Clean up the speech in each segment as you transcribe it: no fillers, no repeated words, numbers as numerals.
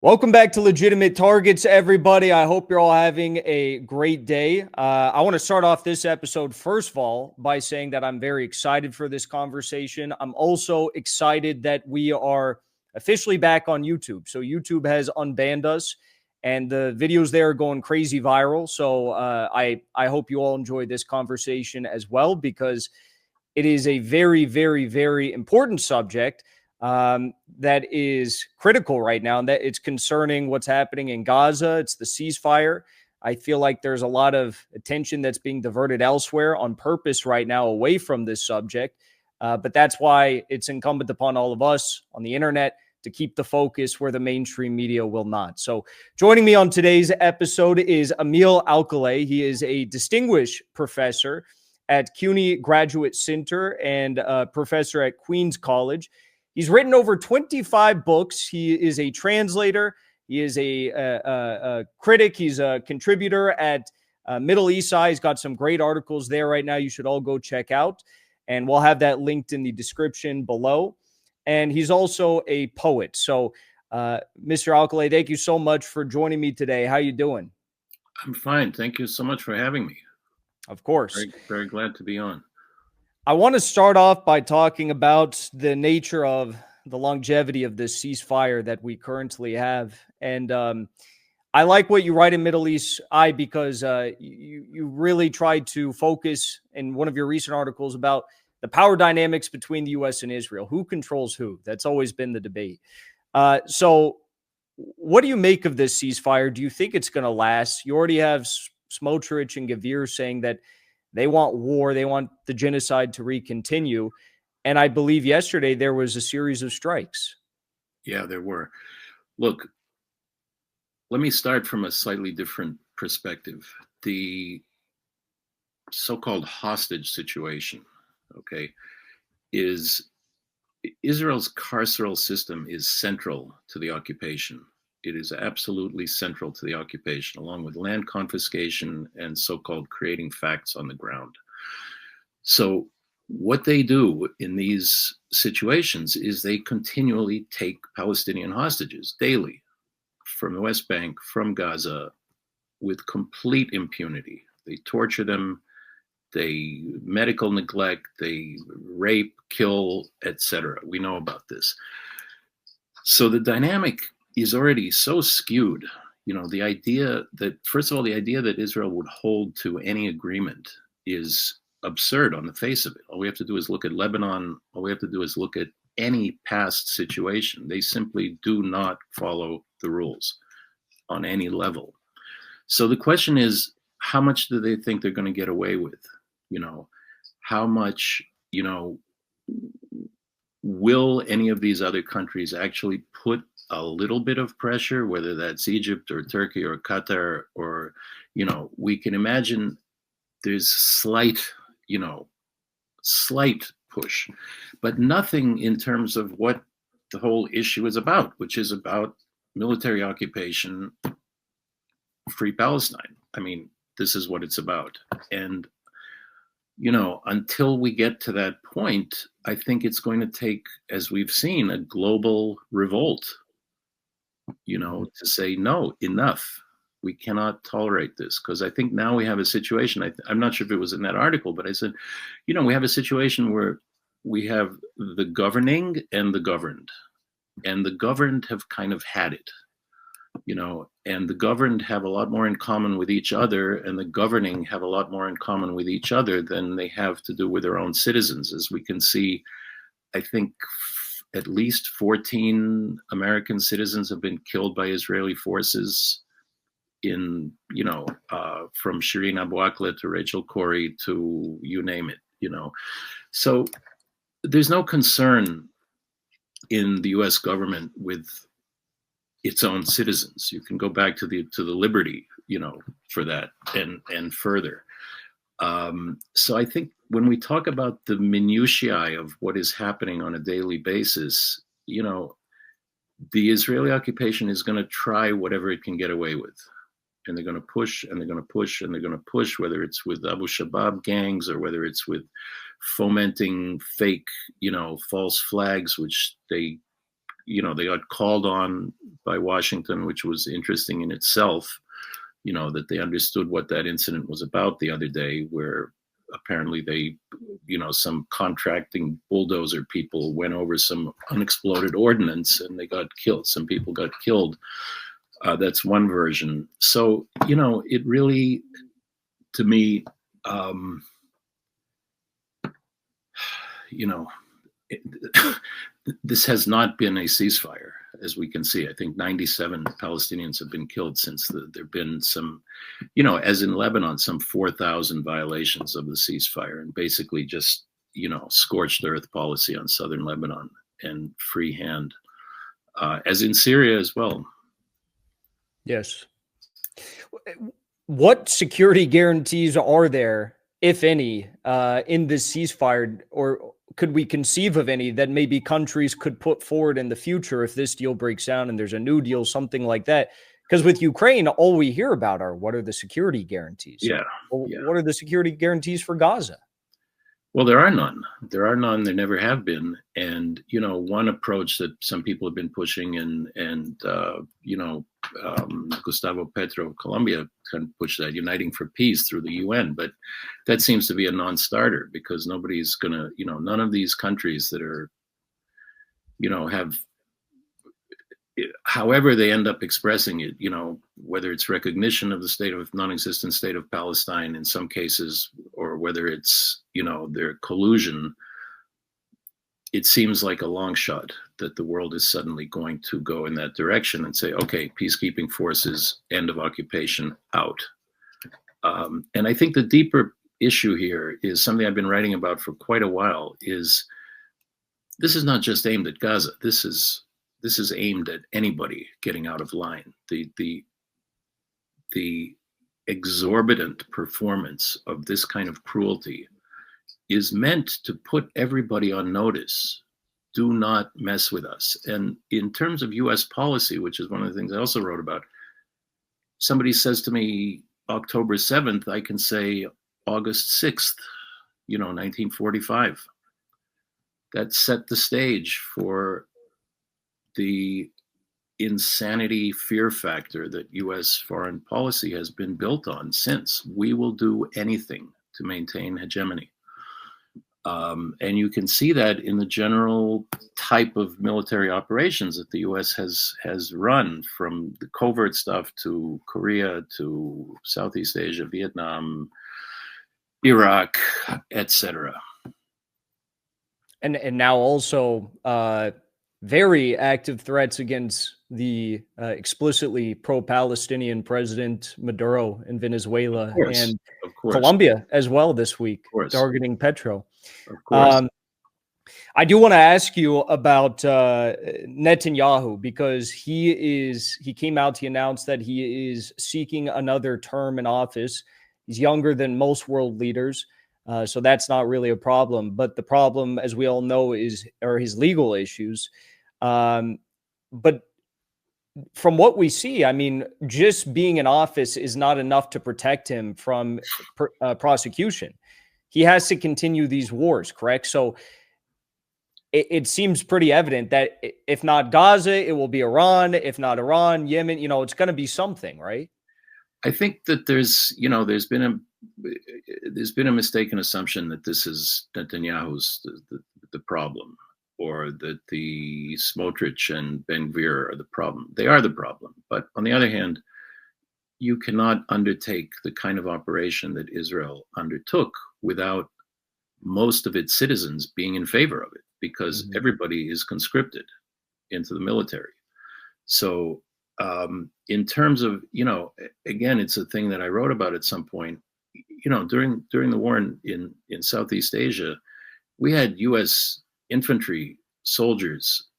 Welcome back to Legitimate Targets, everybody. I hope you're all having a great day. I want to start off this episode, first of all, by saying that I'm very excited for this conversation. I'm also excited that we are officially back on YouTube. So YouTube has unbanned us, and the videos there are going crazy viral. So I hope you all enjoy this conversation as well, because it is a very, very, very important subject that is critical right now, and that it's concerning what's happening in Gaza. It's the ceasefire. I feel like there's a lot of attention that's being diverted elsewhere on purpose right now away from this subject. But that's why it's incumbent upon all of us on the internet to keep the focus where the mainstream media will not. So joining me on today's episode is Ammiel Alcalay. He is a distinguished professor at CUNY Graduate Center and a professor at Queens College. He's written over 25 books. He is a translator. He is a critic. He's a contributor at Middle East Eye. He's got some great articles there right now you should all go check out. And we'll have that linked in the description below. And he's also a poet. So, Mr. Alcalay, thank you so much for joining me today. How you doing? I'm fine. Thank you so much for having me. Of course. Very, very glad to be on. I want to start off by talking about the nature of the longevity of this ceasefire that we currently have. And I like what you write in Middle East Eye, because you really try to focus in one of your recent articles about the power dynamics between the U.S. and Israel. Who controls who? That's always been the debate. So what do you make of this ceasefire? Do you think it's going to last? You already have Smotrich and Gavir saying that they want war. They want the genocide to continue. And I believe yesterday there was a series of strikes. Yeah, there were. Look, let me start from a slightly different perspective. The so-called hostage situation, okay, is Israel's carceral system is central to the occupation. It is absolutely central to the occupation, along with land confiscation and so-called creating facts on the ground. So what they do in these situations is they continually take Palestinian hostages daily from the West Bank, from Gaza, with complete impunity. They torture them, they medical neglect, they rape, kill, etc. We know about this. So the dynamic is already so skewed. You know, the idea that, first of all, the idea that Israel would hold to any agreement is absurd on the face of it. All we have to do is look at Lebanon. All we have to do is look at any past situation. They simply do not follow the rules on any level. So the question is, how much do they think they're going to get away with? You know, how much, you know, will any of these other countries actually put a little bit of pressure, whether that's Egypt or Turkey or Qatar, or, you know, we can imagine there's slight push, but nothing in terms of what the whole issue is about, which is about military occupation, free Palestine. I mean, this is what it's about. And, you know, until we get to that point, I think it's going to take, as we've seen, a global revolt, you know, to say, no, enough. We cannot tolerate this, because I think now we have a situation. I'm not sure if it was in that article, but I said, you know, we have a situation where we have the governing and the governed have kind of had it, you know, and the governed have a lot more in common with each other, and the governing have a lot more in common with each other than they have to do with their own citizens. As we can see, I think at least 14 American citizens have been killed by Israeli forces in, you know, from Shireen Abu Akleh to Rachel Corrie to you name it, you know. So there's no concern in the US government with its own citizens. You can go back to the Liberty, you know, for that and further. So I think when we talk about the minutiae of what is happening on a daily basis, you know, the Israeli occupation is going to try whatever it can get away with. And they're going to push, and they're going to push, and they're going to push, whether it's with Abu Shabaab gangs or whether it's with fomenting fake, you know, false flags, which they, they got called on by Washington, which was interesting in itself, that they understood what that incident was about the other day, where apparently they, some contracting bulldozer people went over some unexploded ordnance and they got killed. Some people got killed. That's one version. So, it really, to me, this has not been a ceasefire, as we can see. I think 97 Palestinians have been killed since there have been some, as in Lebanon, some 4,000 violations of the ceasefire, and basically just, scorched earth policy on southern Lebanon and free hand, as in Syria as well. Yes. What security guarantees are there, if any, in this ceasefire, or could we conceive of any that maybe countries could put forward in the future if this deal breaks down and there's a new deal, something like that? Because with Ukraine, all we hear about are what are the security guarantees? Yeah. What are the security guarantees for Gaza? Well, there are none. There are none. There never have been. And, one approach that some people have been pushing and Gustavo Petro of Colombia kind of pushed that, uniting for peace through the UN. But that seems to be a non-starter, because nobody's going to, none of these countries that are, have, however they end up expressing it, whether it's recognition of the non-existent state of Palestine in some cases, or whether it's, their collusion, it seems like a long shot that the world is suddenly going to go in that direction and say, okay, peacekeeping forces, end of occupation, out. And I think the deeper issue here is something I've been writing about for quite a while, is this is not just aimed at Gaza. This is aimed at anybody getting out of line. The exorbitant performance of this kind of cruelty is meant to put everybody on notice. Do not mess with us. And in terms of US policy, which is one of the things I also wrote about, somebody says to me, October 7th, I can say August 6th, 1945. That set the stage for the insanity fear factor that US foreign policy has been built on since. We will do anything to maintain hegemony. And you can see that in the general type of military operations that the US has run, from the covert stuff to Korea to Southeast Asia, Vietnam, Iraq, etc. And now also very active threats against the explicitly pro-Palestinian President Maduro in Venezuela, and Colombia as well this week, targeting Petro. Of course. I do want to ask you about Netanyahu, because he came out to announce that he is seeking another term in office. He's younger than most world leaders, so that's not really a problem. But the problem, as we all know, are his legal issues. But from what we see, I mean, just being in office is not enough to protect him from prosecution. He has to continue these wars, correct? So it seems pretty evident that if not Gaza, it will be Iran. If not Iran, Yemen, it's going to be something, right? I think that there's been a mistaken assumption that this is Netanyahu's the problem, or that the Smotrich and Ben Gvir are the problem. They are the problem. But on the other hand, you cannot undertake the kind of operation that Israel undertook without most of its citizens being in favor of it, because everybody is conscripted into the military. So in terms of, again, it's a thing that I wrote about at some point, during the war in Southeast Asia, we had US infantry soldiers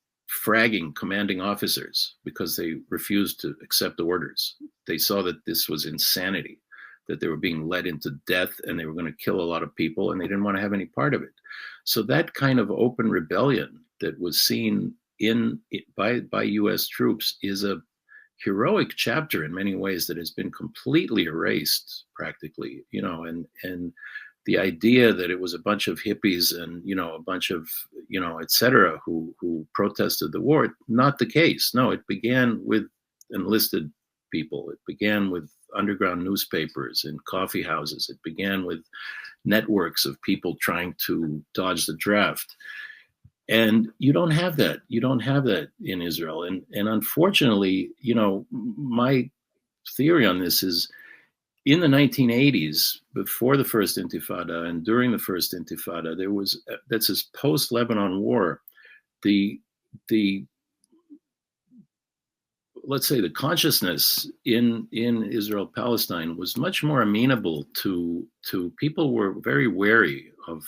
fragging commanding officers because they refused to accept orders. They saw that this was insanity, that they were being led into death and they were going to kill a lot of people, and they didn't want to have any part of it. So that kind of open rebellion that was seen by US troops is a heroic chapter in many ways that has been completely erased practically, and the idea that it was a bunch of hippies and, a bunch of, et cetera, who protested the war, not the case. No, it began with enlisted people. It began with underground newspapers and coffee houses. It began with networks of people trying to dodge the draft. And you don't have that. You don't have that in Israel. And unfortunately, my theory on this is, in the 1980s, before the first Intifada and during the first Intifada, there was, that's this post-Lebanon war, the let's say the consciousness in Israel-Palestine was much more amenable to people were very wary of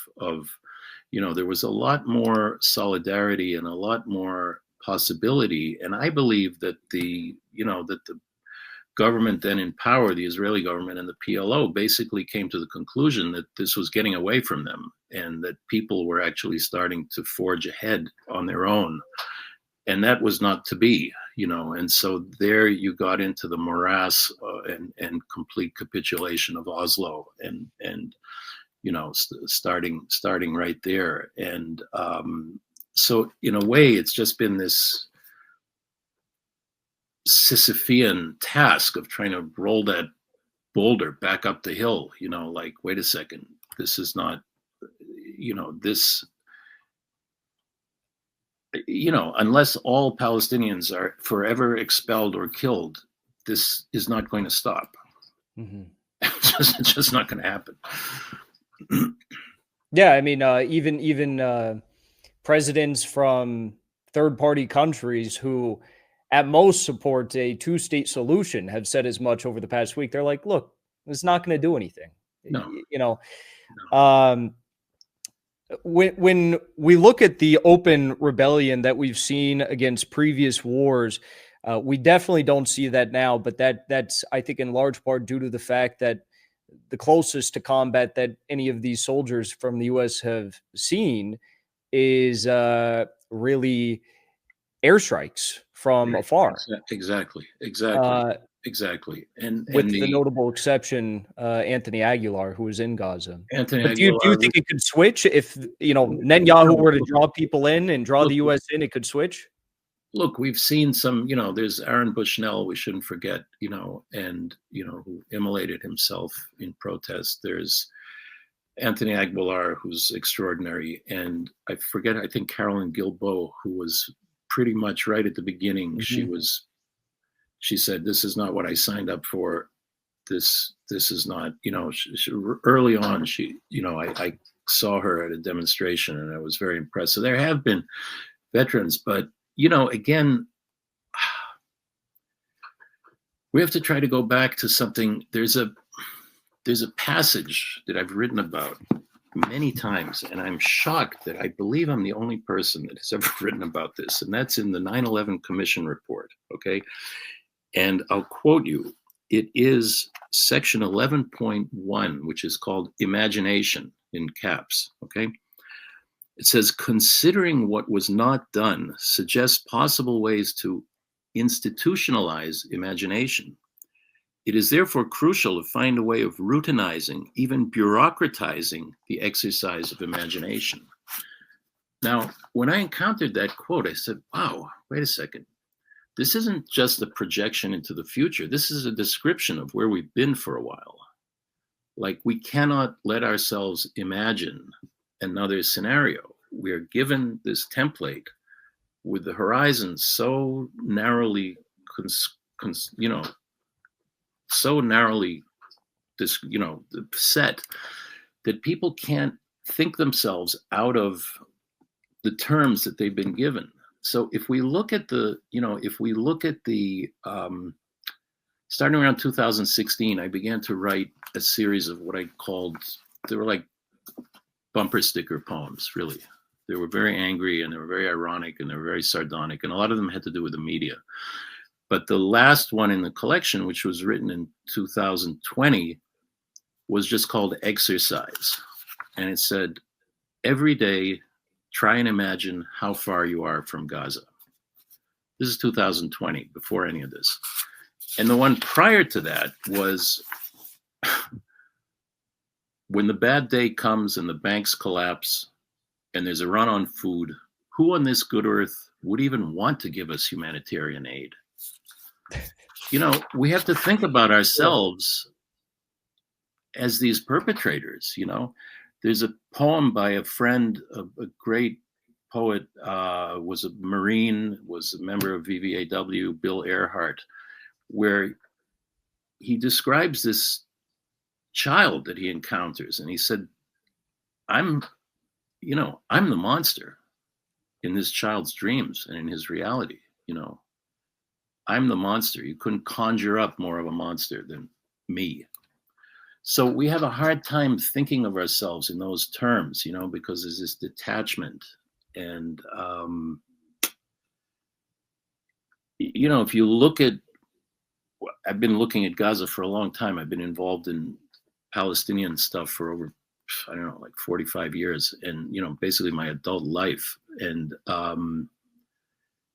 there was a lot more solidarity and a lot more possibility. And I believe that the government then in power, the Israeli government and the PLO, basically came to the conclusion that this was getting away from them and that people were actually starting to forge ahead on their own. And that was not to be, and so there you got into the morass and complete capitulation of Oslo and starting right there. And so in a way, it's just been this Sisyphean task of trying to roll that boulder back up the hill, like, wait a second, this is not, this, unless all Palestinians are forever expelled or killed, this is not going to stop. Mm-hmm. It's just not going to happen. Yeah, I mean, even presidents from third-party countries who at most support a two-state solution have said as much over the past week. They're like, look, it's not going to do anything. No. When we look at the open rebellion that we've seen against previous wars, we definitely don't see that now, but that's, I think, in large part due to the fact that the closest to combat that any of these soldiers from the U.S. have seen is really airstrikes from afar. Exactly. And with the notable exception, Anthony Aguilar, who was in Gaza. But do you think it could switch if Netanyahu were to draw people in and draw the U.S. in? It could switch. Look, we've seen some. There's Aaron Bushnell, we shouldn't forget. And who immolated himself in protest. There's Anthony Aguilar, who's extraordinary, and I think Carolyn Guilbeault, who was pretty much right at the beginning. Mm-hmm. She said, this is not what I signed up for. This is not, early on, I saw her at a demonstration and I was very impressed. So there have been veterans, but, again, we have to try to go back to something. There's a passage that I've written about many times, and I'm shocked that I believe I'm the only person that has ever written about this, and that's in the 9/11 Commission report, okay? And I'll quote you. It is section 11.1, which is called Imagination, in caps, okay? It says, considering what was not done suggests possible ways to institutionalize imagination. It is therefore crucial to find a way of routinizing, even bureaucratizing the exercise of imagination. Now, when I encountered that quote, I said, wow, wait a second. This isn't just a projection into the future. This is a description of where we've been for a while. Like, we cannot let ourselves imagine another scenario. We are given this template with the horizon so narrowly, set that people can't think themselves out of the terms that they've been given. So if we look at starting around 2016, I began to write a series of what I called, they were like bumper sticker poems, really. They were very angry and they were very ironic and they were very sardonic, and a lot of them had to do with the media. But the last one in the collection, which was written in 2020, was just called Exercise. And it said, every day, try and imagine how far you are from Gaza. This is 2020, before any of this. And the one prior to that was when the bad day comes and the banks collapse and there's a run on food, who on this good earth would even want to give us humanitarian aid? You know, we have to think about ourselves as these perpetrators. You know, there's a poem by a friend, a great poet, was a Marine, was a member of VVAW, Bill Earhart, where he describes this child that he encounters. And he said, I'm the monster in this child's dreams and in his reality. You know, I'm the monster. You couldn't conjure up more of a monster than me. So we have a hard time thinking of ourselves in those terms, you know, because there's this detachment. And, you know, if you look at, I've been looking at Gaza for a long time. I've been involved in Palestinian stuff for over, I don't know, like 45 years. And, you know, basically my adult life. And,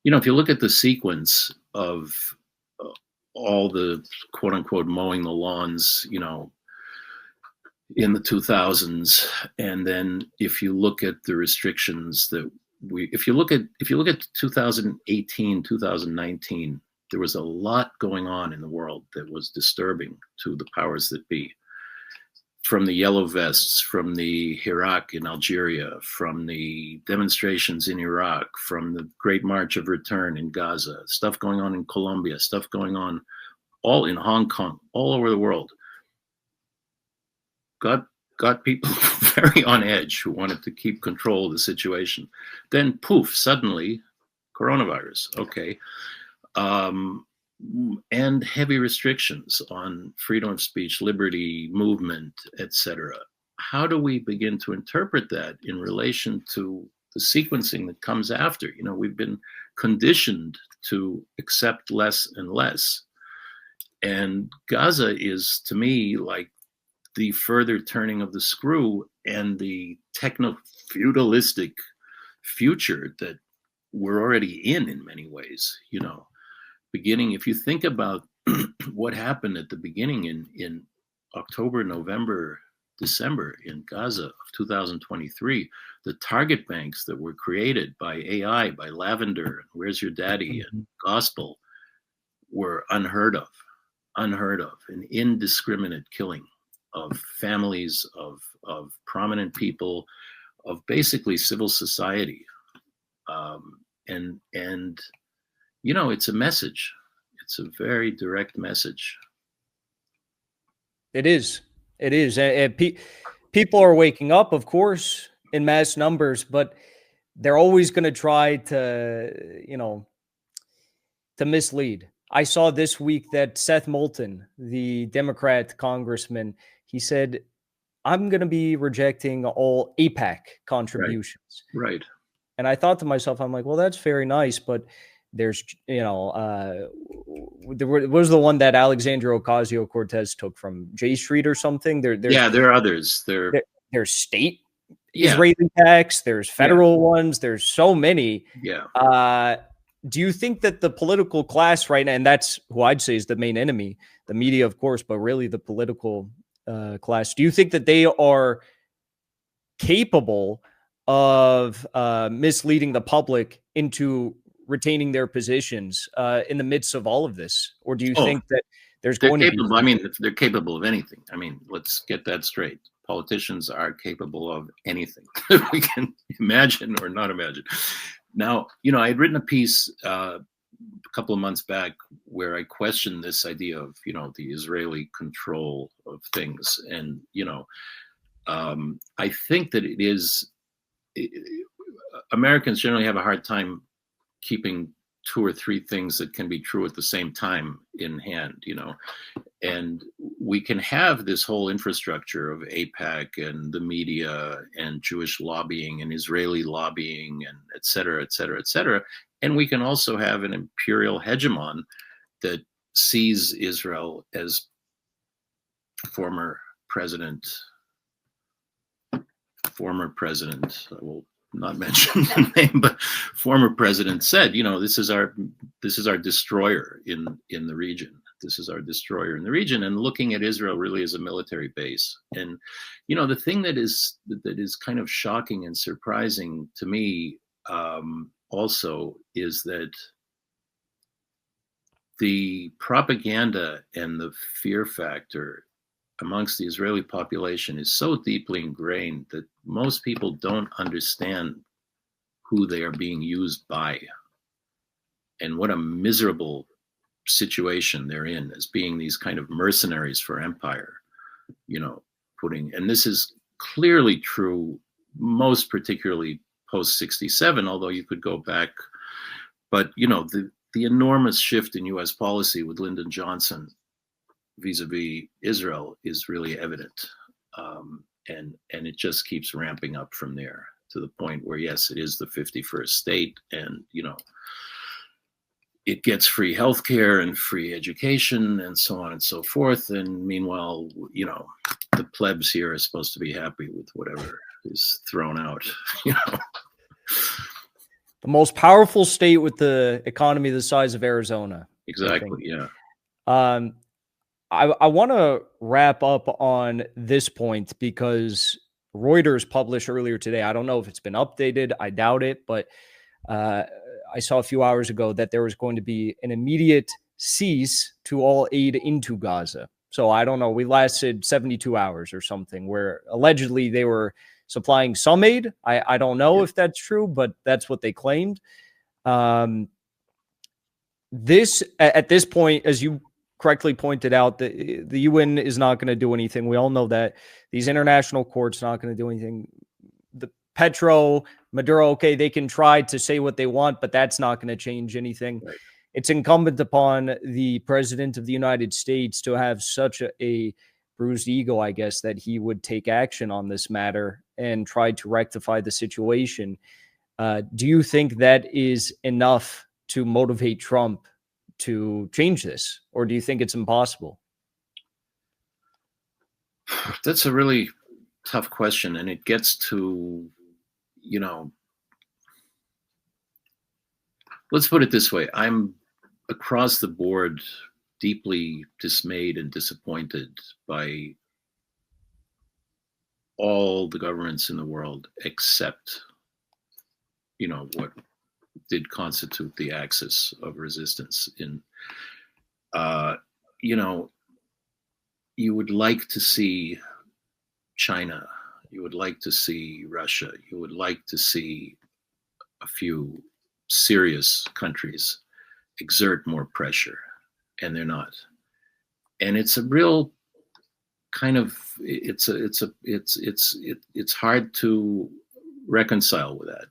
you know, if you look at the sequence of all the quote unquote mowing the lawns, you know, in the 2000s, and then if you look at the restrictions that if you look at 2018, 2019, there was a lot going on in the world that was disturbing to the powers that be. From the yellow vests, from the Iraq in Algeria, from the demonstrations in Iraq, from the Great March of Return in Gaza, stuff going on in Colombia, stuff going on all in Hong Kong, all over the world. Got people very on edge who wanted to keep control of the situation. Then poof, suddenly coronavirus. Okay. And heavy restrictions on freedom of speech, liberty, movement, etc. How do we begin to interpret that in relation to the sequencing that comes after? You know, we've been conditioned to accept less and less. And Gaza is, to me, like the further turning of the screw and the techno-feudalistic future that we're already in many ways, you know. Beginning, if you think about what happened at the beginning in October, November, December in Gaza of 2023, the target banks that were created by AI, by Lavender, Where's Your Daddy, and Gospel were unheard of, an indiscriminate killing of families, of prominent people, of basically civil society. And you know, it's a message. It's a very direct message. It is. It is. People are waking up, of course, in mass numbers, but they're always going to try to, you know, to mislead. I saw this week that Seth Moulton, the Democrat congressman, he said, I'm going to be rejecting all AIPAC contributions. Right. And I thought to myself, I'm like, well, that's very nice, but there's, you know, there was the one that Alexandria Ocasio-Cortez took from J Street or something. There are others. There's state Israeli tax. There's federal ones. There's so many. Yeah. Do you think that the political class right now, and that's who I'd say is the main enemy, the media, of course, but really the political class, do you think that they are capable of misleading the public into retaining their positions in the midst of all of this? Or do you think that there's going to be... I mean, they're capable of anything. I mean, let's get that straight. Politicians are capable of anything we can imagine or not imagine. Now, you know, I had written a piece a couple of months back where I questioned this idea of, you know, the Israeli control of things. And, you know, I think that Americans generally have a hard time keeping two or three things that can be true at the same time in hand, you know. And we can have this whole infrastructure of AIPAC and the media and Jewish lobbying and Israeli lobbying and et cetera, et cetera, et cetera. And we can also have an imperial hegemon that sees Israel as former president, I will not mention the name, but former president said, you know, this is our destroyer in the region. This is our destroyer in the region, and looking at Israel really as a military base. And the thing that is kind of shocking and surprising to me also is that the propaganda and the fear factor amongst the Israeli population is so deeply ingrained that most people don't understand who they are being used by and what a miserable situation they're in as being these kind of mercenaries for empire, and this is clearly true, most particularly post 67, although you could go back, but the enormous shift in US policy with Lyndon Johnson vis-a-vis Israel is really evident. And it just keeps ramping up from there to the point where, yes, it is the 51st state, and it gets free healthcare and free education and so on and so forth. And meanwhile, the plebs here are supposed to be happy with whatever is thrown out. The most powerful state with the economy the size of Arizona. Exactly. Yeah. I want to wrap up on this point because Reuters published earlier today. I don't know if it's been updated. I doubt it, but I saw a few hours ago that there was going to be an immediate cease to all aid into Gaza. So I don't know. We lasted 72 hours or something where allegedly they were supplying some aid. I don't know if that's true, but that's what they claimed. This, at this point, as you correctly pointed out, the UN is not going to do anything. We all know that. These international courts are not going to do anything. The Maduro, okay, they can try to say what they want, but that's not going to change anything. Right. It's incumbent upon the president of the United States to have such a bruised ego, I guess, that he would take action on this matter and try to rectify the situation. Do you think that is enough to motivate Trump to change this, or do you think it's impossible? That's a really tough question, and it gets to, let's put it this way. I'm across the board deeply dismayed and disappointed by all the governments in the world except, what did constitute the axis of resistance. You would like to see China, you would like to see Russia, you would like to see a few serious countries exert more pressure, and they're not. And it's a real kind of, it's hard to reconcile with that,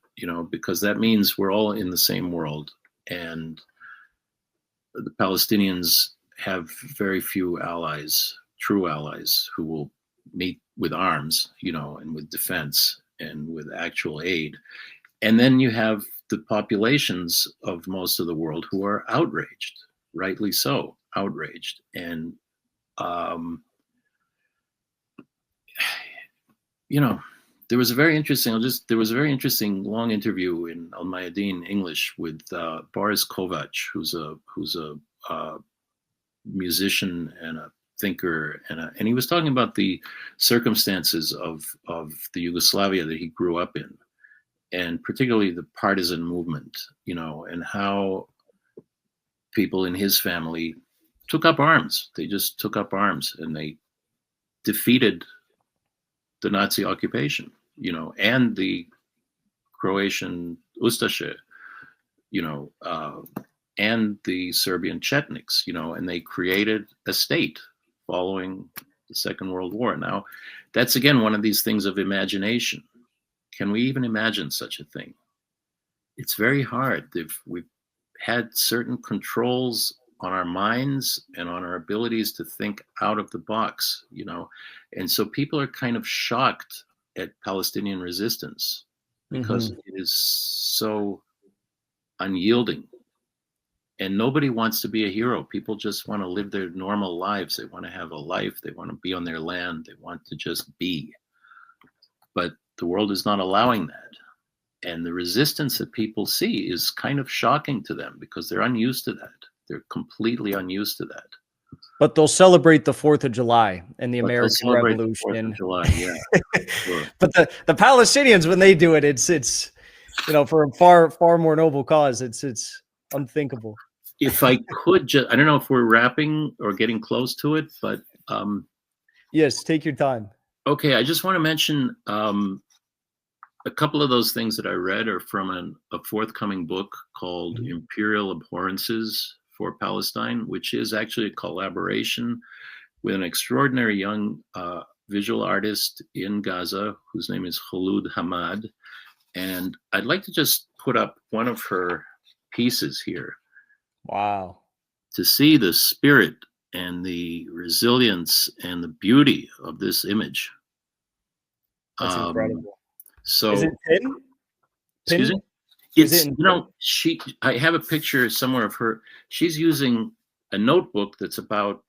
because that means we're all in the same world, and the Palestinians have very few allies, true allies, who will meet with arms, and with defense and with actual aid. And then you have the populations of most of the world who are outraged, rightly so, outraged. And, there was a very interesting long interview in Al Mayadeen English with Boris Kovac, who's a musician and a thinker, and he was talking about the circumstances of the Yugoslavia that he grew up in, and particularly the partisan movement, and how people in his family took up arms. They just took up arms and they defeated the Nazi occupation, and the Croatian Ustaše, and the Serbian Chetniks, and they created a state following the Second World War. Now, that's again one of these things of imagination. Can we even imagine such a thing? It's very hard. We've had certain controls on our minds and on our abilities to think out of the box, and so people are kind of shocked at Palestinian resistance because it is so unyielding. And nobody wants to be a hero. People just want to live their normal lives. They want to have a life. They want to be on their land. They want to just be. But the world is not allowing that. And the resistance that people see is kind of shocking to them because they're unused to that. They're completely unused to that. But they'll celebrate the 4th of July and the But they'll American celebrate the 4th of Revolution. July. Yeah, sure. But the Palestinians, when they do it, it's for a far more noble cause. It's unthinkable. If I could just, I don't know if we're wrapping or getting close to it, but yes, take your time. okay, I just want to mention a couple of those things that I read are from a forthcoming book called Imperial Abhorrences for Palestine, which is actually a collaboration with an extraordinary young visual artist in Gaza whose name is Khulud Hamad. And I'd like to just put up one of her pieces here. Wow. To see the spirit and the resilience and the beauty of this image. That's incredible. So, is it pin? Excuse me? It's, I have a picture somewhere of her. She's using a notebook that's about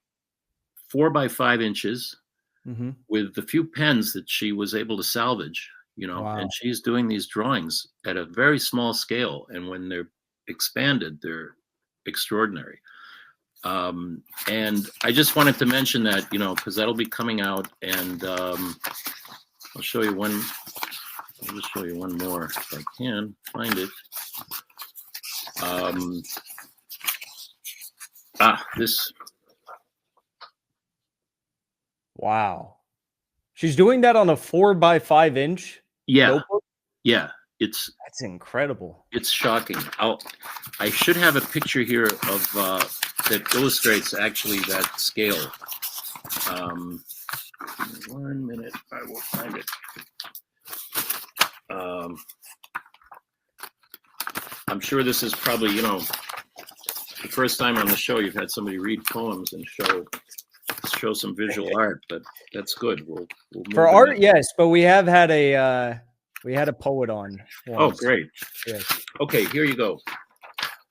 4 by 5 inches with the few pens that she was able to salvage, wow. And she's doing these drawings at a very small scale. And when they're expanded, they're extraordinary. And I just wanted to mention that, because that'll be coming out, and I'll show you one. I'll just show you one more if I can find it. This. Wow. She's doing that on a 4 by 5 inch notebook? Yeah. That's incredible. It's shocking. I should have a picture here of that illustrates actually that scale. 1 minute, I will find it. I'm sure this is probably, the first time on the show you've had somebody read poems and show some visual art, but that's good. We'll for art, on. Yes, but we have had a poet on once. Oh, great. Yes. Okay, here you go.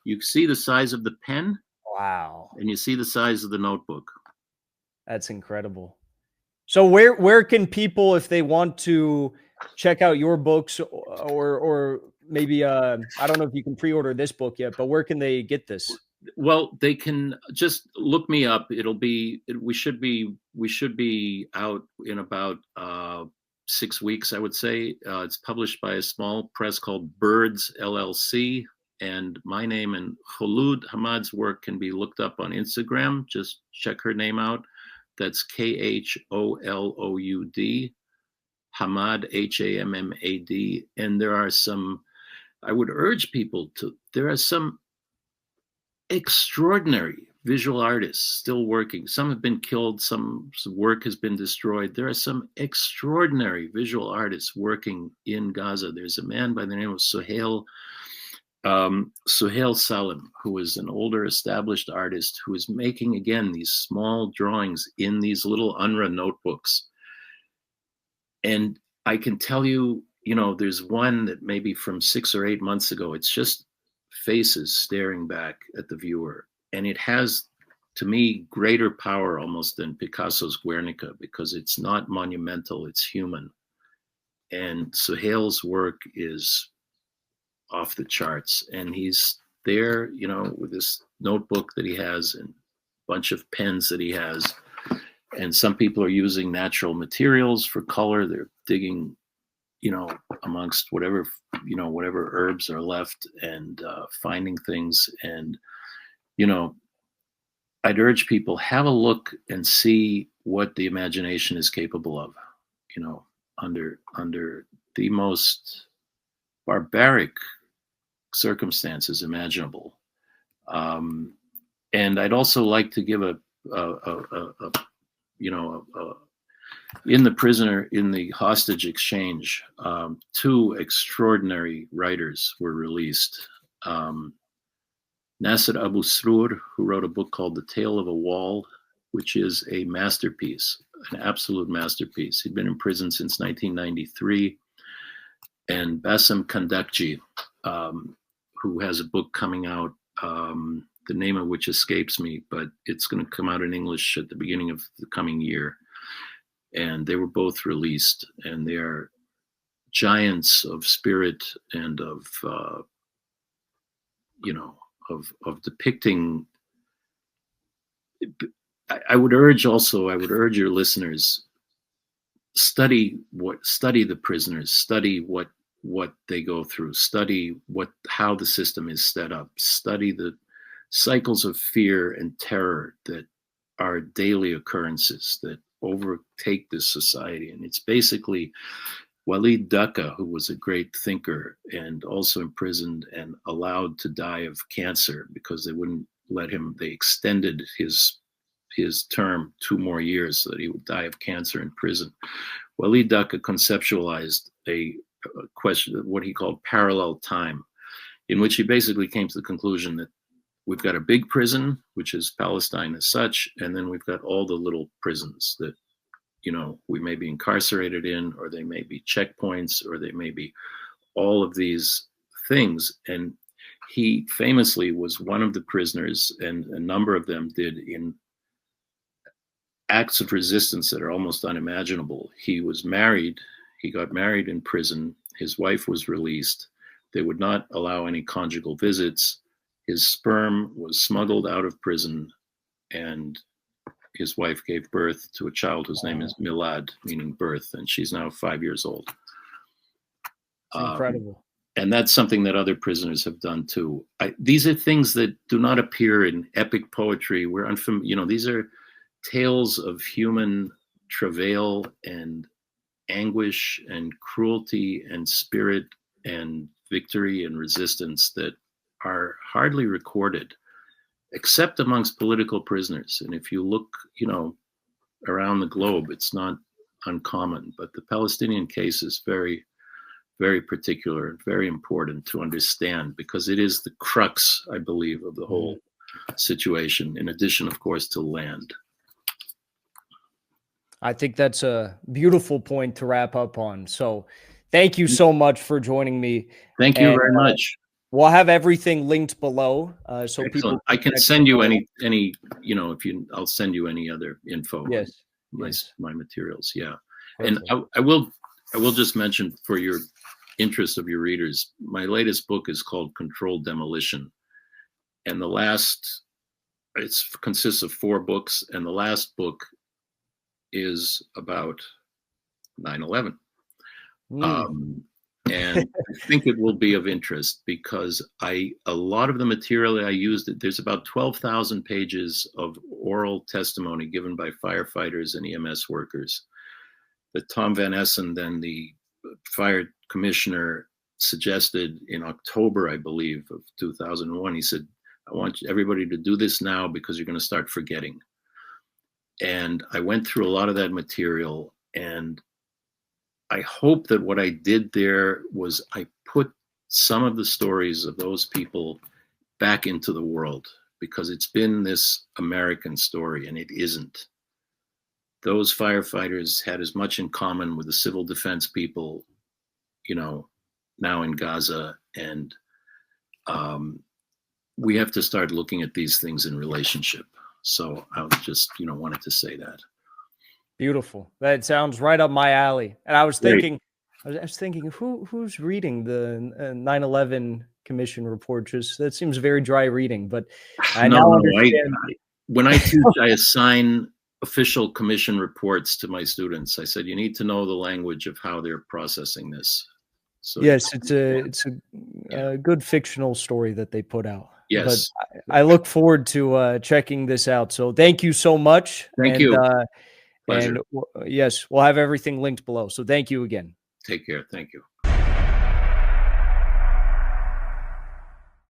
You see the size of the pen? Wow. And you see the size of the notebook. That's incredible. So where can people, if they want to check out your books, or maybe I don't know if you can pre-order this book yet, but where can they get this? Well, they can just look me up. We should be out in about 6 weeks, I would say. It's published by a small press called Birds LLC, and my name and Khulud Hamad's work can be looked up on Instagram. Just check her name out. That's KHOLOUD, Hamad, HAMMAD. And there are some, I would urge people there are some extraordinary visual artists still working. Some have been killed, some work has been destroyed. There are some extraordinary visual artists working in Gaza. There's a man by the name of Suhail Salim, who is an older established artist who is making, again, these small drawings in these little UNRWA notebooks. And I can tell you, there's one that maybe from 6 or 8 months ago, it's just faces staring back at the viewer. And it has, to me, greater power almost than Picasso's Guernica, because it's not monumental, it's human. And Suhail's work is off the charts, and he's there, with this notebook that he has and a bunch of pens that he has. And some people are using natural materials for color. They're digging, amongst whatever herbs are left, and finding things. And, I'd urge people, have a look and see what the imagination is capable of, under the most barbaric circumstances imaginable. And I'd also like to give in the hostage exchange, 2 extraordinary writers were released. Nasser Abu Sroor, who wrote a book called The Tale of a Wall, which is a masterpiece, an absolute masterpiece. He'd been in prison since 1993. And Bassem Kandakji, who has a book coming out, the name of which escapes me, but it's going to come out in English at the beginning of the coming year. And they were both released, and they are giants of spirit and of depicting I would urge your listeners, study the prisoners, study what they go through, study how the system is set up, study the cycles of fear and terror that are daily occurrences that overtake this society. And it's basically Walid Daqqa, who was a great thinker and also imprisoned and allowed to die of cancer because they wouldn't let him, they extended his term 2 more years so that he would die of cancer in prison. Walid Daqqa conceptualized a question, what he called parallel time, in which he basically came to the conclusion that we've got a big prison, which is Palestine as such, and then we've got all the little prisons that, we may be incarcerated in, or they may be checkpoints, or they may be all of these things. And he famously was one of the prisoners, and a number of them did, in acts of resistance that are almost unimaginable. He was married. He got married in prison. His wife was released. They would not allow any conjugal visits. His sperm was smuggled out of prison, and his wife gave birth to a child whose name is Milad, meaning birth, and she's now 5 years old. Incredible. And that's something that other prisoners have done too. These are things that do not appear in epic poetry. We're unfamiliar. These are tales of human travail and anguish and cruelty and spirit and victory and resistance that are hardly recorded, except amongst political prisoners. And if you look, around the globe, it's not uncommon. But the Palestinian case is very, very particular and very important to understand, because it is the crux, I believe, of the whole situation, in addition, of course, to land. I think that's a beautiful point to wrap up on. So thank you so much for joining me. Thank you very much. We'll have everything linked below. So excellent. People, I can send you any, I'll send you any other info. Yes. My materials. Yeah. Perfect. And I will just mention, for your interest of your readers, my latest book is called Controlled Demolition. And it consists of 4 books. And the last book is about 9/11. And I think it will be of interest, because a lot of the material I used, there's about 12,000 pages of oral testimony given by firefighters and EMS workers that Tom Van Essen, then the fire commissioner, suggested in October, I believe, of 2001. He said, I want everybody to do this now, because you're going to start forgetting. And I went through a lot of that material, and I hope that what I did there was I put some of the stories of those people back into the world, because it's been this American story, and it isn't. Those firefighters had as much in common with the civil defense people, now in Gaza. And we have to start looking at these things in relationship. So I just, wanted to say that. Beautiful. That sounds right up my alley. And I was thinking, who's reading the 9/11 Commission report? That seems very dry reading. But I now understand. When I teach, I assign official commission reports to my students. I said, you need to know the language of how they're processing this. So yes, it's a good fictional story that they put out. Yes, but I look forward to checking this out. So thank you so much. Thank you. Pleasure. And yes, we'll have everything linked below. So thank you again. Take care. Thank you.